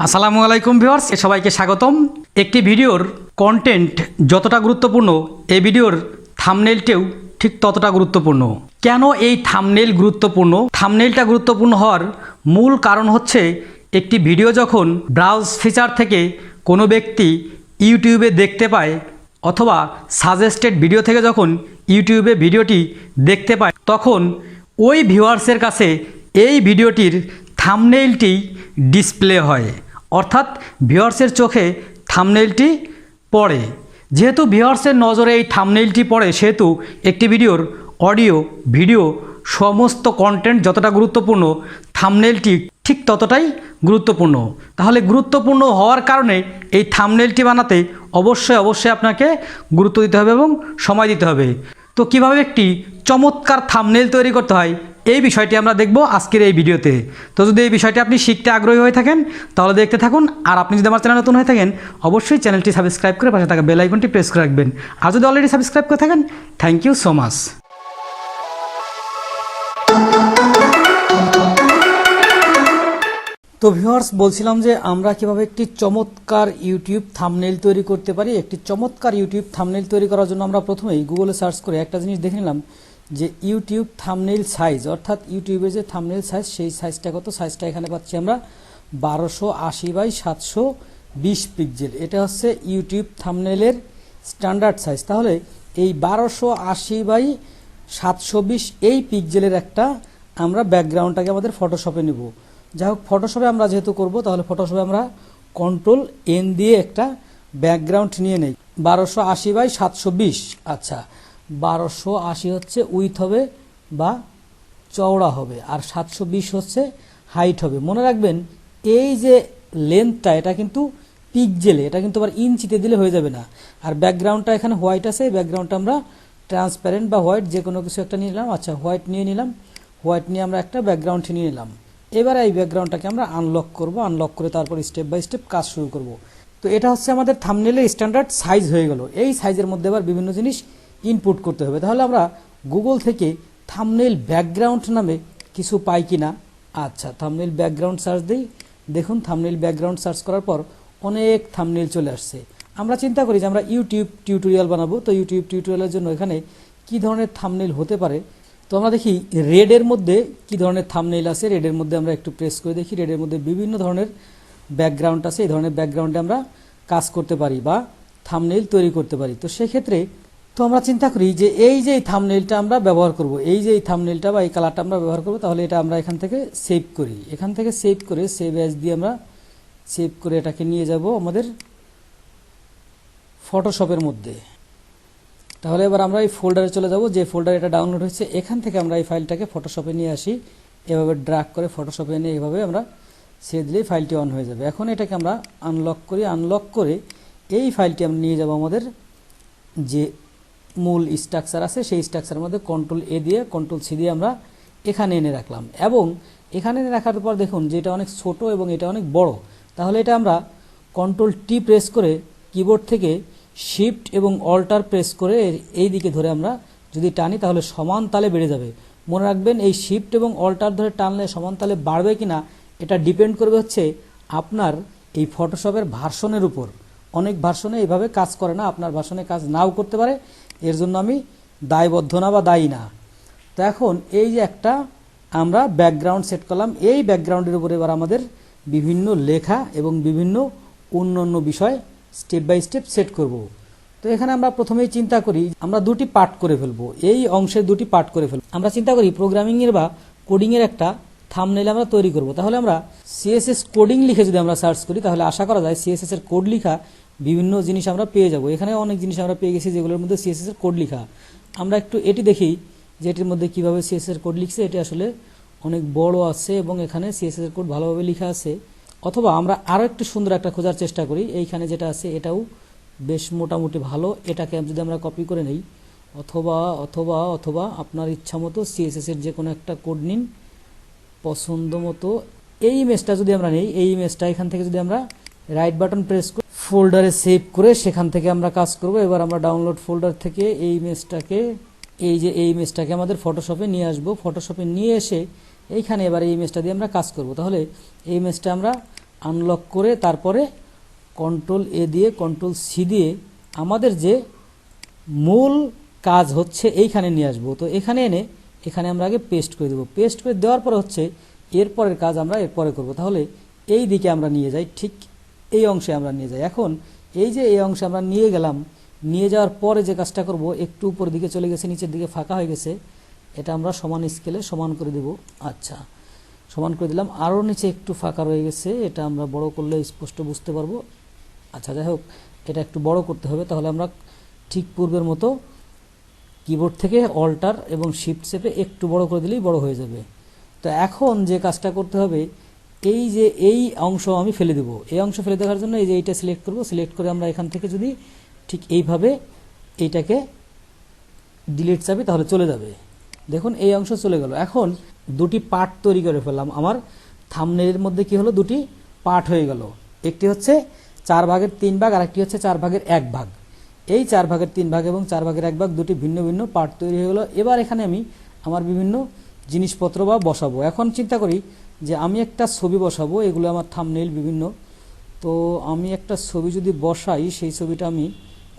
আসসালামু আলাইকুম ভিউয়ার্স, সবাইকে স্বাগতম। একটি ভিডিওর কন্টেন্ট যতটা গুরুত্বপূর্ণ এই ভিডিওর থাম্বনেইলটাও ঠিক ততটা গুরুত্বপূর্ণ। কেন এই থাম্বনেইল গুরুত্বপূর্ণ? থাম্বনেইলটা গুরুত্বপূর্ণ হওয়ার মূল কারণ হচ্ছে একটি ভিডিও যখন ব্রাউজ ফিচার থেকে কোনো ব্যক্তি ইউটিউবে দেখতে পায় অথবা সাজেস্টেড ভিডিও থেকে যখন ইউটিউবে ভিডিওটি দেখতে পায় তখন ওই ভিউয়ার্সের কাছে এই ভিডিওটির থাম্বনেইলটি ডিসপ্লে হয়, অর্থাৎ ভিউয়ার্সের চোখে থাম্বনেইলটি পড়ে। যেহেতু ভিউয়ার্সের নজরে এই থাম্বনেইলটি পড়ে সেহেতু একটি ভিডিওর অডিও ভিডিও সমস্ত কন্টেন্ট যতটা গুরুত্বপূর্ণ থাম্বনেইলটি ঠিক ততটাই গুরুত্বপূর্ণ। তাহলে গুরুত্বপূর্ণ হওয়ার কারণে এই থাম্বনেইলটি বানাতে অবশ্যই আপনাকে গুরুত্ব দিতে হবে এবং সময় দিতে হবে। তো কিভাবে একটি চমৎকার থাম্বনেইল তৈরি করতে হয় এই বিষয়টি আমরা দেখব আজকের এই ভিডিওতে। তো যদি এই বিষয়টি আপনি শিখতে আগ্রহী হয়ে থাকেন তাহলে দেখতে থাকুন। আর আপনি যদি আমার চ্যানেল নতুন হয়ে থাকেন অবশ্যই চ্যানেলটি সাবস্ক্রাইব করে পাশে থাকা বেল আইকনটি প্রেস করে রাখবেন। আর যদি অলরেডি সাবস্ক্রাইব করে থাকেন থ্যাংক ইউ সো মাচ। তো ভিউয়ার্স, বলছিলাম যে আমরা কিভাবে একটি চমৎকার ইউটিউব থাম্বনেইল তৈরি করতে পারি। একটি চমৎকার ইউটিউব থাম্বনেইল তৈরি করার জন্য আমরা প্রথমেই গুগলে সার্চ করে একটা জিনিস দেখে নিলাম যে ইউটিউব থাম্বনেইল সাইজ, অর্থাৎ ইউটিউবের যে থাম্বনেইল সাইজ সেই সাইজটা কত। সাইজটা এখানে পাচ্ছি আমরা 1280x720 পিক্সেল। এটা হচ্ছে ইউটিউব থাম্বনেইলের স্ট্যান্ডার্ড সাইজ। তাহলে এই 1280x720 এই পিক্সেলের একটা আমরা ব্যাকগ্রাউন্ডটাকে আমাদের ফটোশপে নেব। যাই হোক, ফটোশপে আমরা যেহেতু করব তাহলে ফটোশপে আমরা Ctrl+N দিয়ে একটা ব্যাকগ্রাউন্ড নিয়ে নেই। 1280x720, আচ্ছা 1280 হচ্ছে উইথ হবে বা চওড়া হবে, আর 720 হচ্ছে হাইট হবে। মনে রাখবেন এই যে লেন্থটা এটা কিন্তু পিক্সেলে, এটা কিন্তু আবার ইঞ্চিতে দিলে হয়ে যাবে না। আর ব্যাকগ্রাউন্ডটা এখানে হোয়াইট আছে, এই ব্যাকগ্রাউন্ডটা আমরা ট্রান্সপারেন্ট বা হোয়াইট যে কোনো কিছু একটা নিয়ে নিলাম। আচ্ছা, হোয়াইট নিয়ে নিলাম। হোয়াইট নিয়ে আমরা একটা ব্যাকগ্রাউন্ড নিয়ে নিলাম। এবার এই ব্যাকগ্রাউন্ডটাকে আমরা আনলক করব। আনলক করে তারপর স্টেপ বাই স্টেপ কাজ শুরু করব। তো এটা হচ্ছে আমাদের থাম্বনেইলের স্ট্যান্ডার্ড সাইজ হয়ে গেল। এই সাইজের মধ্যে আবার বিভিন্ন জিনিস ইনপুট করতে হবে। তাহলে আমরা গুগল থেকে থাম্বনেইল ব্যাকগ্রাউন্ড নামে কিছু পাই কিনা। আচ্ছা, থাম্বনেইল ব্যাকগ্রাউন্ড সার্চ দিই। দেখুন, থাম্বনেইল ব্যাকগ্রাউন্ড সার্চ করার পর অনেক থাম্বনেইল চলে আসছে। আমরা চিন্তা করি যে আমরা ইউটিউব টিউটোরিয়াল বানাবো, তো ইউটিউব টিউটোরিয়ালের জন্য এখানে কি ধরনের থাম্বনেইল হতে পারে। তো আমরা দেখি রেডের মধ্যে কি ধরনের থাম্বনেইল আছে। রেডের মধ্যে আমরা একটু প্রেস করে দেখি। রেডের মধ্যে বিভিন্ন ধরনের ব্যাকগ্রাউন্ড আছে। এই ধরনের ব্যাকগ্রাউন্ডে আমরা কাজ করতে পারি বা থাম্বনেইল তৈরি করতে পারি। তো সেক্ষেত্রে তো আমরা চিন্তা করি যে এই যে থাম্বনেইলটা আমরা ব্যবহার করব, এই যে থাম্বনেইলটা বা এই কালারটা আমরা ব্যবহার করব, তাহলে এটা আমরা এখান থেকে সেভ করি। এখান থেকে সেভ করে সেভ অ্যাজ দিয়ে আমরা সেভ করে এটাকে নিয়ে যাব আমাদের ফটোশপের মধ্যে। তাহলে এবার আমরা এই ফোল্ডারে চলে যাব, যে ফোল্ডারে এটা ডাউনলোড হয়েছে। এখান থেকে আমরা এই ফাইলটাকে ফটোশপে নিয়ে আসি। এভাবে ড্র্যাগ করে ফটোশপে এনে এভাবে আমরা ছেড়ে দিলেই ফাইলটি অন হয়ে যাবে। এখন এটাকে আমরা আনলক করি। আনলক করে এই ফাইলটি আমরা নিয়ে যাব আমাদের যে মূল স্ট্রাকচার আছে সেই স্ট্রাকচারের মধ্যে Ctrl+A দিয়ে Ctrl+C দিয়ে আমরা এখানে এনে রাখলাম। এবং এখানে এনে রাখার পর দেখুন যে এটা অনেক ছোট এবং এটা অনেক বড়। তাহলে এটা আমরা Ctrl+T প্রেস করে কিবোর্ড থেকে শিফট এবং অল্টার প্রেস করে এই দিকে ধরে আমরা যদি টানি তাহলে সমান তালে বেড়ে যাবে। মনে রাখবেন এই শিফট এবং অল্টার ধরে টানলে সমান তালে বাড়বে কিনা এটা ডিপেন্ড করবে হচ্ছে আপনার এই ফটোশপের ভার্সনের উপর। অনেক ভার্সনে এইভাবে কাজ করে না, আপনার ভার্সনে কাজ নাও করতে পারে, এর জন্য আমি দায়বদ্ধ না বা দায়ী না। তো এখন এই যে একটা আমরা ব্যাকগ্রাউন্ড সেট করলাম, এই ব্যাকগ্রাউন্ডের উপরে এবার আমাদের বিভিন্ন লেখা এবং বিভিন্ন অন্যান্য বিষয় স্টেপ বাই স্টেপ সেট করব। তো এখানে আমরা প্রথমেই চিন্তা করি আমরা দুটি পার্ট করে ফেলবো, এই অংশের দুটি পার্ট করে ফেলবো। আমরা চিন্তা করি প্রোগ্রামিংয়ের বা কোডিংয়ের একটা থাম্বনেইল আমরা তৈরি করব। তাহলে আমরা সিএসএস কোডিং লিখে যদি আমরা সার্চ করি তাহলে আশা করা যায় সিএসএস এর কোড লিখা বিভিন্ন জিনিস আমরা পেয়ে যাব। এখানে অনেক জিনিস আমরা পেয়ে গেছি যেগুলোর মধ্যে সিএসএস এর কোড লিখা। আমরা একটু এটি দেখি যে এটির মধ্যে কিভাবে সিএসএস এর কোড লিখছে। এটি আসলে অনেক বড় আছে এবং এখানে সিএসএস এর কোড ভালোভাবে লেখা আছে। অথবা আমরা আরও একটু সুন্দর একটা খোঁজার চেষ্টা করি। এইখানে যেটা আছে এটাও বেশ মোটামুটি ভালো, এটাকে যদি আমরা কপি করে নেই অথবা অথবা অথবা আপনার ইচ্ছা মতো সিএসএস এর যে কোনো একটা কোড নিন পছন্দ মতো। এই ইমেজটা যদি আমরা নেই, এই ইমেজটা এখান থেকে যদি আমরা রাইট বাটন প্রেস করে ফোল্ডারে সেভ করে সেখান থেকে আমরা কাজ করব। এবার আমরা ডাউনলোড ফোল্ডার থেকে এই ইমেজটাকে আমাদের ফটোশপে নিয়ে আসব। ফটোশপে নিয়ে এসে এইখানে এবার এই ইমেজটা দিয়ে আমরা কাজ করব। তাহলে এই ইমেজটা আমরা আনলক করে তারপরে কন্ট্রোল এ দিয়ে কন্ট্রোল সি দিয়ে আমাদের যে মূল কাজ হচ্ছে এইখানে নিয়ে আসবো। তো এখানে এনে এখানে আমরা আগে পেস্ট করে দেবো। পেস্ট করে দেওয়ার পর হচ্ছে এরপরের কাজ আমরা এরপরে করব। তাহলে এই দিকে আমরা নিয়ে যাই, ঠিক এই অংশে আমরা নিয়ে যাই। এখন এই যে এই অংশে আমরা নিয়ে গেলাম, নিয়ে যাওয়ার পরে যে কাজটা করব, একটু উপর দিকে চলে গেছে, নিচের দিকে ফাঁকা হয়ে গেছে, এটা আমরা সমান স্কেলে সমান করে দেব। আচ্ছা, সমান করে দিলাম। আরও নিচে একটু ফাঁকা রয়ে গেছে, এটা আমরা বড় করলে স্পষ্ট বুঝতে পারবো। আচ্ছা, যাই হোক, এটা একটু বড় করতে হবে। তাহলে আমরা ঠিক পূর্বের মতো কিবোর্ড থেকে অল্টার এবং শিফট চেপে একটু বড় করে দিলেই বড় হয়ে যাবে। তো এখন যে কাজটা করতে হবে, এই যে এই অংশ আমি ফেলে দেব। এই অংশ ফেলে দেওয়ার জন্য এই যে এইটা সিলেক্ট করব। সিলেক্ট করে আমরা এখান থেকে যদি ঠিক এইভাবে এইটাকে ডিলিট চাপি তাহলে চলে যাবে। দেখুন এই অংশ চলে গেল। এখন দুটি পার্ট তৈরি করে ফেললাম। আমার থাম্বনেইলের মধ্যে কি হলো, দুটি পার্ট হয়ে গেল। একটি হচ্ছে 4 ভাগের 3 ভাগ, আর একটি হচ্ছে 4 ভাগের 1 ভাগ। এই 4 ভাগের 3 ভাগ এবং 4 ভাগের 1 ভাগ দুটি ভিন্ন ভিন্ন পার্ট তৈরি হয়ে গেল। এবার এখানে আমি আমার বিভিন্ন জিনিসপত্র বা বসাবো। এখন চিন্তা করি যে আমি একটা ছবি বসাবো, এগুলো আমার থাম্বনেইল বিভিন্ন। তো আমি একটা ছবি যদি বসাই, সেই ছবিটা আমি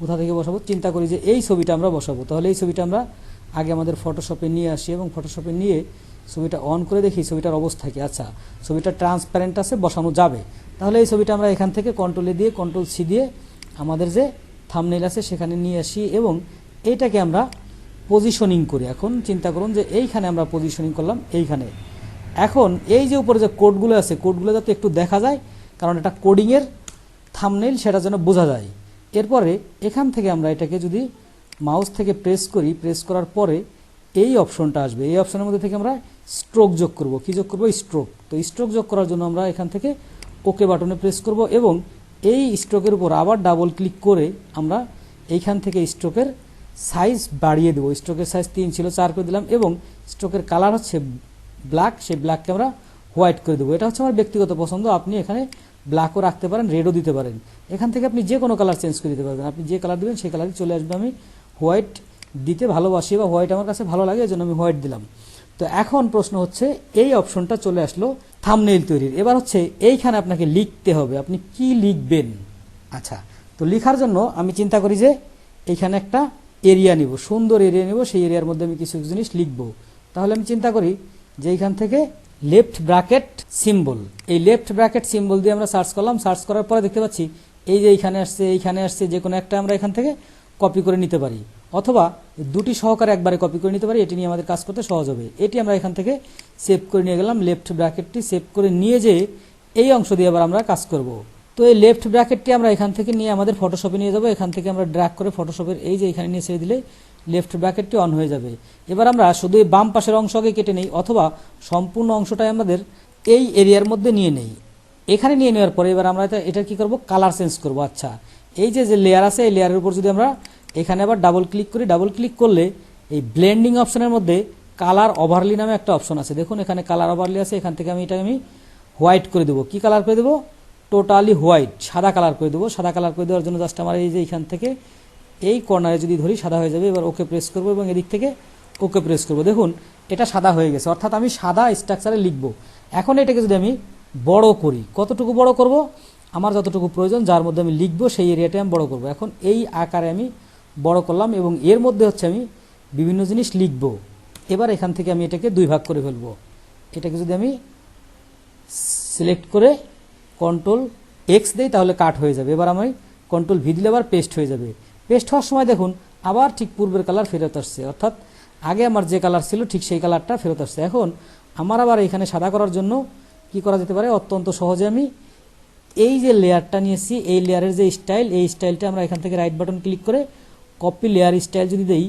কোথা থেকে বসাবো, চিন্তা করি যে এই ছবিটা আমরা বসাবো। তাহলে এই ছবিটা আমরা আগে আমাদের ফটোশপে নিয়ে আসি এবং ফটোশপে নিয়ে ছবিটা অন করে দেখি ছবিটার অবস্থা কি। আচ্ছা, ছবিটা ট্রান্সপারেন্ট আছে, বসানো যাবে। তাহলে এই ছবিটা আমরা এখান থেকে কন্ট্রোলে দিয়ে কন্ট্রোল সি দিয়ে আমাদের যে থাম্বনেইল আছে সেখানে নিয়ে আসি এবং এইটাকে আমরা পজিশনিং করি। এখন চিন্তা করুন যে এইখানে আমরা পজিশনিং করলাম, এইখানে। এখন এই যে উপরে যে কোডগুলো আছে, কোডগুলো যাতে একটু দেখা যায়, কারণ এটা কোডিংয়ের থাম্বনেইল, সেটা যেন বোঝা যায়। এরপরে এখান থেকে আমরা এটাকে যদি মাউস থেকে প্রেস করি, প্রেস করার পরে এই অপশনটা আসবে। এই অপশনের মধ্যে থেকে আমরা স্ট্রোক যোগ করব। কি যোগ করব? স্ট্রোক। তো স্ট্রোক যোগ করার জন্য আমরা এখান থেকে ওকে বাটনে প্রেস করব এবং এই স্ট্রোকের উপর আবার ডাবল ক্লিক করে আমরা এইখান থেকে স্ট্রোকের সাইজ বাড়িয়ে দেবো। স্ট্রোকের সাইজ 3 ছিল, 4 করে দিলাম এবং স্ট্রোকের কালার হচ্ছে ব্ল্যাক, সেই ব্ল্যাককে আমরা হোয়াইট করে দেবো। এটা হচ্ছে আমার ব্যক্তিগত পছন্দ। আপনি এখানে ব্ল্যাকও রাখতে পারেন, রেডও দিতে পারেন। এখান থেকে আপনি যে কোনো কালার চেঞ্জ করে দিতে পারবেন। আপনি যে কালার দেবেন সেই কালারই চলে আসবে। আমি হোয়াইট দিতে ভালোবাসি বা হোয়াইট আমার কাছে ভালো লাগে, এই জন্য আমি হোয়াইট দিলাম। তো এখন প্রশ্ন হচ্ছে, এই অপশনটা চলে আসলো থাম্বনেইল তৈরির। এবার হচ্ছে এইখানে আপনাকে লিখতে হবে, আপনি কি লিখবেন। আচ্ছা, তো লেখার জন্য আমি চিন্তা করি যে এইখানে একটা এরিয়া নিব, সুন্দর এরিয়া নিব, সেই এরিয়ার মধ্যে আমি কিছু জিনিস লিখব। তাহলে আমি চিন্তা করি যে এইখান থেকে লেফট ব্র্যাকেট সিম্বল, এই লেফট ব্র্যাকেট সিম্বল দিয়ে আমরা সার্চ করলাম। সার্চ করার পরে দেখতে পাচ্ছি এই যে এইখানে আসছে, এইখানে আসছে, যে কোনো একটা আমরা এখান থেকে কপি করে নিতে পারি, অথবা দুটি সহকারে একবারে কপি করে নিতে পারি। এটি নিয়ে আমাদের কাজ করতে সহজ হবে। এটি আমরা এখান থেকে সেভ করে নিয়ে গেলাম। লেফট ব্র্যাকেটটি সেভ করে নিয়ে যে এই অংশ দিয়ে আবার আমরা কাজ করব। তো এই লেফট ব্র্যাকেটটি আমরা এখান থেকে নিয়ে আমাদের ফটোশপে নিয়ে যাব। এখান থেকে আমরা ড্র্যাগ করে ফটোশপের এই যে এখানে নিয়ে ছেড়ে দিলে লেফট ব্র্যাকেটটি অন হয়ে যাবে। এবার আমরা শুধু এই বাম পাশের অংশ আগে কেটে নেই, অথবা সম্পূর্ণ অংশটাই আমাদের এই এরিয়ার মধ্যে নিয়ে নেই। এখানে নিয়ে নেওয়ার পরে এবার আমরা এটা কি করব, কালার চেঞ্জ করব। আচ্ছা, এই যে লেয়ার আছে, এই লেয়ারের উপর যদি আমরা এখানে আবার ডাবল ক্লিক করি, ডাবল ক্লিক করলে এই ব্লেন্ডিং অপশনের মধ্যে কালার ওভারলি নামে একটা অপশন আছে। দেখুন এখানে কালার ওভারলি আছে। এখান থেকে আমি হোয়াইট করে দেবো। কি কালার করে দেবো? টোটালি হোয়াইট, সাদা কালার করে দেবো। সাদা কালার করে দেওয়ার জন্য জাস্ট আমার এই যে এখান থেকে এই কর্নারে যদি ধরি সাদা হয়ে যাবে। এবার ওকে প্রেস করবো এবং এদিক থেকে ওকে প্রেস করবো। দেখুন এটা সাদা হয়ে গেছে, অর্থাৎ আমি সাদা স্ট্রাকচারে লিখবো। এখন এটাকে যদি আমি বড় করি, কতটুকু বড় করব? আমার যতটুকু প্রয়োজন, যার মধ্যে আমি লিখবো সেই এরিয়াটা আমি বড় করব। এখন এই আকারে আমি বড় করলাম এবং এর মধ্যে হচ্ছে আমি বিভিন্ন জিনিস লিখবো। এবার এখান থেকে আমি এটাকে 2 ভাগ করে ফেলবো। এটাকে যদি আমি সিলেক্ট করে কন্ট্রোল এক্স দেই তাহলে কাট হয়ে যাবে। এবার আমি কন্ট্রোল ভি দিলে আবার পেস্ট হয়ে যাবে। পেস্ট হওয়ার সময় দেখুন আবার ঠিক পূর্বের কালার ফেরত আসছে, অর্থাৎ আগে আমার যে কালার ছিল ঠিক সেই কালারটা ফেরত আসছে। এখন আমার আবার এখানে সাদা করার জন্য কি করা যেতে পারে? অত্যন্ত সহজে আমি এই যে লেয়ারটা নিয়েছি, এই লেয়ারের যে স্টাইল, এই স্টাইলটা আমরা এখান থেকে রাইট বাটন ক্লিক করে কপি লেয়ার স্টাইল যদি দেই,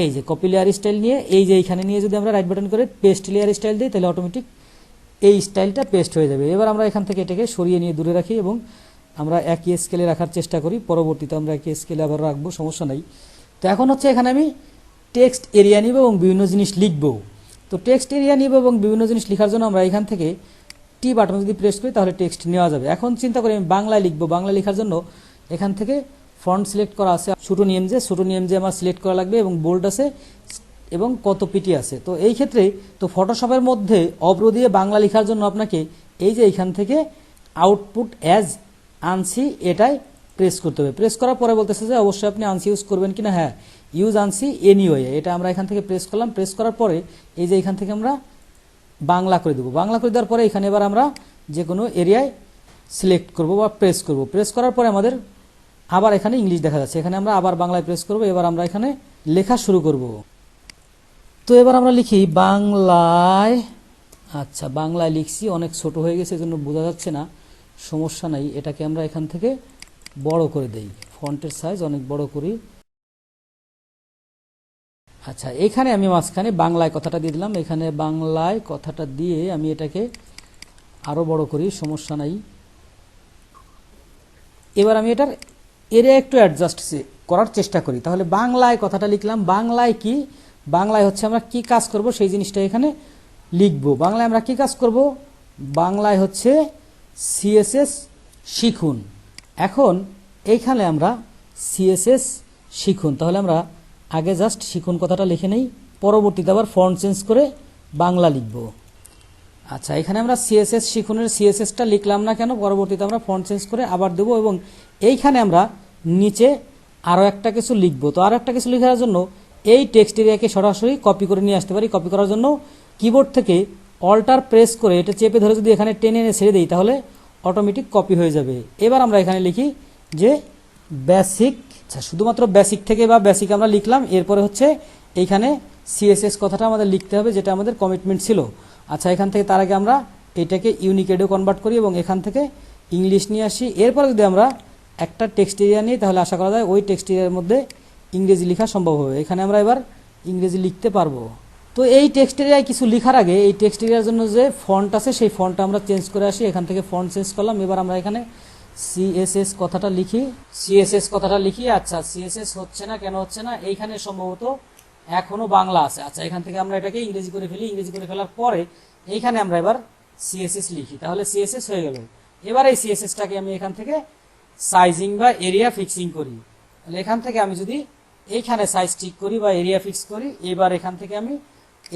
এই যে কপি লেয়ার স্টাইল নিয়ে এই যে এইখানে নিয়ে যদি আমরা রাইট বাটন করে পেস্ট লেয়ার স্টাইল দিই, তাহলে অটোমেটিক এই স্টাইলটা পেস্ট হয়ে যাবে। এবার আমরা এখান থেকে এটাকে সরিয়ে নিয়ে দূরে রাখি এবং আমরা একই স্কেলে রাখার চেষ্টা করি। পরবর্তীতে আমরা একই স্কেলে আবার রাখবো, সমস্যা নাই। তো এখন হচ্ছে এখানে আমি টেক্সট এরিয়া নিব এবং বিভিন্ন জিনিস লিখব। তো টেক্সট এরিয়া নিব এবং বিভিন্ন জিনিস লেখার জন্য আমরা এখান থেকে টি বাটন যদি প্রেস করি তাহলে টেক্সট নেওয়া যাবে। এখন চিন্তা করি আমি বাংলায় লিখবো। বাংলা লেখার জন্য এখান থেকে ফন্ট সিলেক্ট করা আছে, ছোটো নিয়ম যে আমার সিলেক্ট করা লাগবে এবং বোল্ড আছে এবং কত পিটি আছে। তো এই ক্ষেত্রে তো ফটোশপের মধ্যে অব্র দিয়ে বাংলা লেখার জন্য আপনাকে এই যে এইখান থেকে আউটপুট অ্যাজ আনসি এটাই প্রেস করতে হবে। প্রেস করার পরে বলতেছে যে অবশ্যই আপনি আনসি ইউজ করবেন কিনা, হ্যাঁ ইউজ আনসি এনিওয়ে, এটা আমরা এখান থেকে প্রেস করলাম। প্রেস করার পরে এই যে এখান থেকে আমরা বাংলা করে দেবো। বাংলা করে দেওয়ার পরে এখানে এবার আমরা যে কোনো এরিয়ায় সিলেক্ট করব বা প্রেস করব। প্রেস করার পরে আমাদের আবার এখানে ইংলিশ দেখা যাচ্ছে, এখানে আমরা আবার বাংলায় প্রেস করব। এবার আমরা এখানে লেখা শুরু করব। তো এবার আমরা লিখি বাংলায়, আচ্ছা বাংলায় লিখছি, অনেক ছোট হয়ে গেছে এজন্য বোঝা যাচ্ছে না, সমস্যা নাই, এটাকে আমরা এখান থেকে বড় করে দেই, ফন্টের সাইজ অনেক বড় করি। আচ্ছা এখানে আমি মাঝখানে বাংলায় কথাটা দিয়ে দিলাম, এখানে বাংলায় কথাটা দিয়ে আমি এটাকে আরো বড় করি, সমস্যা নাই। এবার আমি এটার এরিয়া একটু অ্যাডজাস্ট করার চেষ্টা করি। তাহলে বাংলায় কথাটা লিখলাম। বাংলায় কি, বাংলায় হচ্ছে আমরা কি কাজ করব সেই জিনিসটা এখানে লিখব। বাংলায় আমরা কি কাজ করব, বাংলায় হচ্ছে সিএসএস শিখুন। এখন এইখানে আমরা সিএসএস শিখুন, তাহলে আমরা আগে জাস্ট শিখুন কথাটা লিখে নেই, পরবর্তীতে আবার ফন্ট চেঞ্জ করে বাংলা লিখব। আচ্ছা এখানে আমরা সিএসএস শিখুনের সিএসএসটা লিখলাম না কেন, পরবর্তীতে আমরা ফন্ট চেঞ্জ করে আবার দেব এবং এইখানে আমরা নিচে আরও একটা কিছু লিখব। তো আরও একটা কিছু লেখার জন্য এই টেক্সট এরিয়াকে সরাসরি কপি করে নিয়ে আসতে পারি। কপি করার জন্য কিবোর্ড থেকে অল্টার প্রেস করে এটা চেপে ধরে যদি এখানে টেনে এনে ছেড়ে দিই তাহলে অটোমেটিক কপি হয়ে যাবে। এবার আমরা এখানে লিখি যে বেসিক, আচ্ছা শুধুমাত্র বেসিক থেকে বা বেসিক আমরা লিখলাম, এরপরে হচ্ছে এইখানে সিএসএস কথাটা আমাদের লিখতে হবে যেটা আমাদের কমিটমেন্ট ছিল। আচ্ছা এখান থেকে তার আগে আমরা এটাকে ইউনিকেডে কনভার্ট করি এবং এখান থেকে ইংলিশ নিয়ে আসি। এরপরে যদি আমরা একটা টেক্সট এরিয়া নিই তাহলে আশা করা যায় ওই টেক্সট এরিয়ার মধ্যে ইংরেজি লেখা সম্ভব হবে। এখানে আমরা এবার ইংরেজি লিখতে পারবো। তো এই টেক্সট এরিয়ায় কিছু লেখার আগে এই টেক্সট এরিয়ার জন্য যে ফন্ট আছে সেই ফন্টটা আমরা চেঞ্জ করে আসি। এখান থেকে ফন্ট চেঞ্জ করলাম। এবার আমরা এখানে সিএসএস কথাটা লিখি, সিএসএস কথাটা লিখি। আচ্ছা সিএসএস হচ্ছে না, কেন হচ্ছে না, এইখানে সম্ভবত এখনো বাংলা আছে। আচ্ছা এখান থেকে আমরা এটাকে ইংরেজি করে ফেলি। ইংরেজি করে ফেলার পরে এইখানে আমরা এবার সিএসএস লিখি, তাহলে সিএসএস হয়ে গেল। এবার এই সিএসএসটাকে আমি এখান থেকে সাইজিং বা এরিয়া ফিক্সিং করি। তাহলে এখান থেকে আমি যদি এইখানে সাইজ ঠিক করি বা এরিয়া ফিক্স করি, এবার এখান থেকে আমি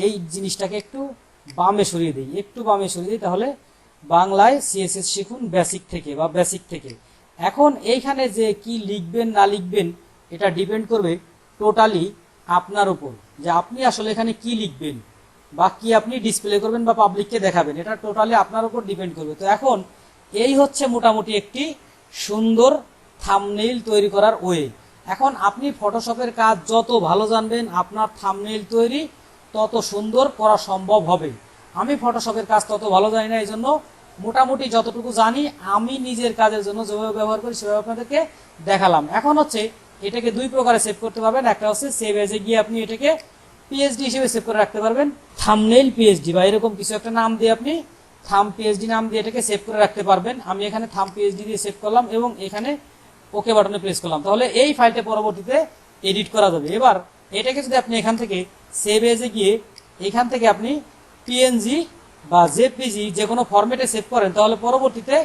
এই জিনিসটাকে একটু বামে সরিয়ে দিই, একটু বামে সরিয়ে দিই, তাহলে বাংলায় সিএসএস শিখুন বেসিক থেকে বা বেসিক থেকে। এখন এইখানে যে কি লিখবেন না লিখবেন এটা ডিপেন্ড করবে টোটালি আপনার উপর, যে আপনি আসলে এখানে কি লিখবেন বা কি আপনি ডিসপ্লে করবেন বা পাবলিককে দেখাবেন, এটা টোটালি আপনার উপর ডিপেন্ড করবে। তো এখন এই হচ্ছে মোটামুটি একটি সুন্দর থাম্বনেইল তৈরি করার ওয়ে। এখন আপনি ফটোশপের কাজ যত ভালো জানবেন আপনার থাম্বনেইল তৈরি তত সুন্দর করা সম্ভব হবে। আমি ফটোশপের কাজ তত ভালো জানি না, এই জন্য মোটামুটি যতটুকু জানি আমি নিজের কাজের জন্য যেভাবে ব্যবহার করি সেভাবে আপনাদেরকে দেখালাম। এখন হচ্ছে এটাকে দুই প্রকারে সেভ করতে পারবেন। একটা হচ্ছে সেভ এজে গিয়ে আপনি এটাকে পিএইচডি হিসেবে সেভ করে রাখতে পারবেন, থাম্বনেইল পিএইচডি বা এরকম কিছু একটা নাম দিয়ে আপনি থাম পিএইচডি নাম দিয়ে এটাকে সেভ করে রাখতে পারবেন। আমি এখানে থাম পিএইচডি দিয়ে সেভ করলাম এবং এখানে ওকে বাটনে প্রেস করলাম, তাহলে এই ফাইলটা পরবর্তীতে এডিট করা যাবে। এবার এটাকে যদি আপনি এখান থেকে সেভ এজে গিয়ে এখান থেকে আপনি পিএনজি বা জেপিজি যে কোনো ফরম্যাটে সেভ করেন তাহলে পরবর্তীতে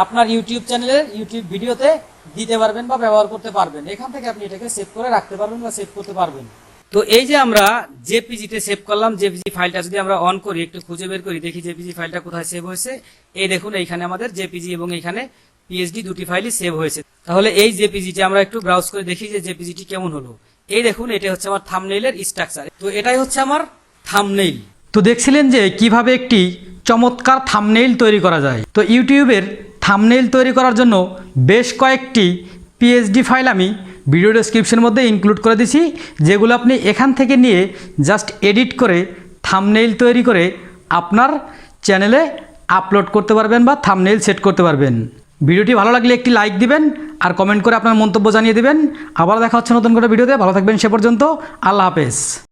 আপনার ইউটিউব চ্যানেলের ইউটিউব ভিডিওতে দিতে পারবেন বা ব্যবহার করতে পারবেন। এখান থেকে আপনি এটাকে সেভ করে রাখতে পারবেন বা সেভ করতে পারবেন। তো এই যে আমরা জেপিজিতে সেভ করলাম, জেপিজি ফাইলটা যদি আমরা অন করি একটু খুঁজে বের করি, দেখি জেপিজি ফাইলটা কোথায় সেভ হয়েছে। এই দেখুন এইখানে আমাদের জেপিজি এবং এইখানে পিএইচডি দুটি ফাইলই সেভ হয়েছে। তাহলে এই জেপিজিটি আমরা একটু ব্রাউজ করে দেখি যে জেপিজিটি কেমন হলো। এই দেখুন এটা হচ্ছে আমার থাম্বনেইলের স্ট্রাকচার। তো এটাই হচ্ছে আমার থাম্বনেইল। তো দেখছিলেন যে কিভাবে একটি চমৎকার থাম্বনেইল তৈরি করা যায়। তো ইউটিউবের থাম্বনেইল তৈরি করার জন্য বেশ কয়েকটি পিএইচডি ফাইল আমি ভিডিও ডেসক্রিপশনের মধ্যে ইনক্লুড করে দিছি, যেগুলো আপনি এখান থেকে নিয়ে জাস্ট এডিট করে থাম্বনেইল তৈরি করে আপনার চ্যানেলে আপলোড করতে পারবেন বা থাম্বনেইল সেট করতে পারবেন। ভিডিওটি ভালো লাগলে একটি লাইক দিবেন আর কমেন্ট করে আপনার মন্তব্য জানিয়ে দিবেন। আবার দেখা হচ্ছে নতুন করে ভিডিওতে। ভালো থাকবেন সে পর্যন্ত, আল্লাহ হাফেজ।